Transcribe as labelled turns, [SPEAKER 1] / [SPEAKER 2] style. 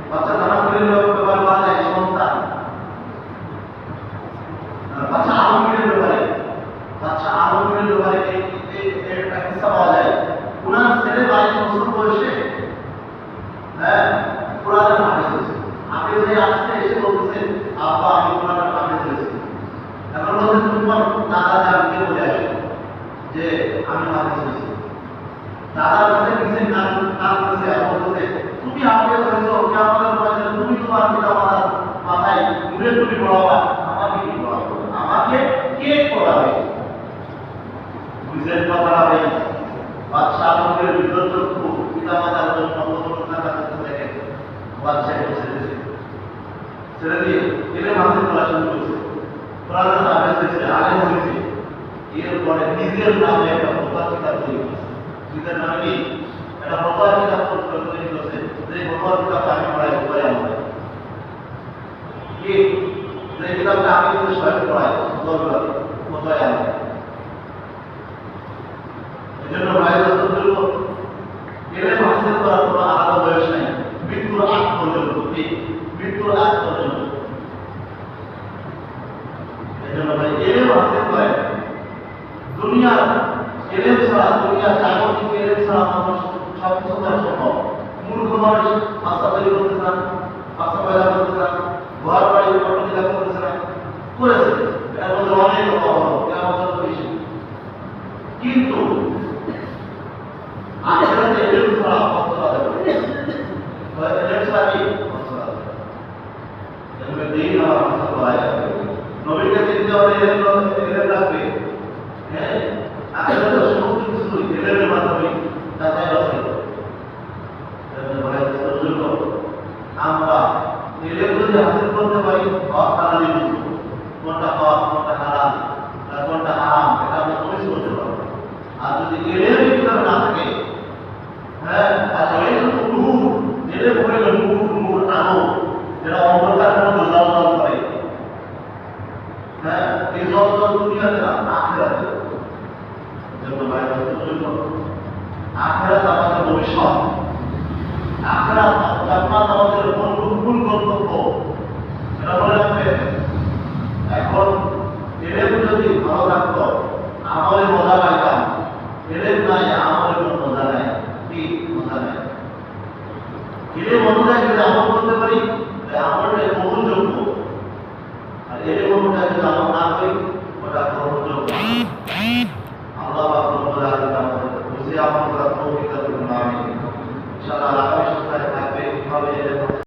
[SPEAKER 1] বাচ্চা নানা করে ব্যাপার পাওয়া যায় সন্তান, বাচ্চা আলমগীরের ব্যাপারে, বাচ্চা আলমগীরের ব্যাপারে একটা কিস্সা পাওয়া যায়। ওনার ছেলে 22 বছর বয়সে কোরআনের হাফেজ হয়েছে। হাফেজ হয়ে আসছে, এসে বলতেছে আব্বা আমি কোরআনের হাফেজ হয়েছি। এখন বলছে তোমার দাদা জানকে বলে আসো যে আমি হাফেজ হয়েছি। দাদার কাছে নিচে কান করছে, বলতেছে তুমি হাফেজ হয়েছো, আমাদের ময়দানে তুমি তোমার পিতা মাতার মাথায় ঘুরে টুপি পড়াবা, আমাকে কি পড়াবে? আমাকে কে পড়াবে? বুঝলেন কথাটা ভাই? বাচ্চা আলমগীরের বিদ্যুৎ পিতা মাতার জন্য টাকা করতে দেখে বাচ্চাকে ছেড়ে দিয়ে এলে মাসে পড়া শুরু করছে, কোরআনের হাফেজ হয়েছে, আলেম হয়েছে। এরপরে নিজের নামে একটা ফতোয়া কিতাব তৈরি করছে। নিজের নামে কি একটা ফতোয়া কিতাব তৈরি করছে, যে ফতোয়া কিতাবটা আমি পড়াই পড়াই আমাদের কি যে কিতাবটা আমি কিন্তু স্বয়ং পড়াই ফতোয়া আমাদের। এই জন্য ভাইরাস এলে হাসিল করার কোনো আলাদা বয়স নাই, মৃত্যুর আগ পর্যন্ত, মৃত্যুর আগ পর্যন্ত। এই জন্য ভাই এলেম হাসিল করে, দুনিয়ার এলেম ছাড়া, দুনিয়ার জাগতিক এলেম ছাড়া মানুষ সবকিছু করা সম্ভব। মূর্খ মানুষ বাচ্চা তৈরি করতেছে না, বাচ্চা পয়দা করতেছে না, ঘর বাড়ি প্রতিষ্ঠা করতেছে না, করেছে এর মধ্যে অনেক অভাব বেশি। কিন্তু আখেরাতে এলেম ছাড়া অর্থ দেবে, এলেম ছাড়া কি অর্থ দেবে? এগুলো দিন আমার কথা বলা যাবে, নবীকে চিনতে হবে, এলেম রাখবে। হ্যাঁ, আখেরাতে সমস্ত কিছু এলেমের মাধ্যমে যাচাই বাছাই করে। আমরা এলেম যদি হাসিল করতে পারি, হক হালালি বুঝবো, কোনটা হক কোনটা হালাল আর কোনটা হারাম, এটা আমরা প্রবেশ করতে পারবো। আর যদি এলেমের ভিতরে না থাকে, হ্যাঁ, আর এলেম হইল নূর আলো, যেটা অন্ধকার মধ্যে জ্বলজ্বল করে। হ্যাঁ, এই জ্বলজ্বল দুনিয়াতে না, আখেরাতে। আখেরাত আমাদের ভবিষ্যৎ, আখেরাত জান্নাত আমাদের মূল গন্তব্য, এটা মনে রাখবেন। এখন এলেম যদি ভালো থাকতো, আমলে মজা পাইতাম। এলেম নাই, আমলে কোনো মজা নাই। কি মজা নাই? এলেম অনুযায়ী যদি আমল করতে পারি, আমলটা কবুলযোগ্য। আর এলেম অনুযায়ী যদি আমল না করি, ওটা গ্রহণযোগ্য।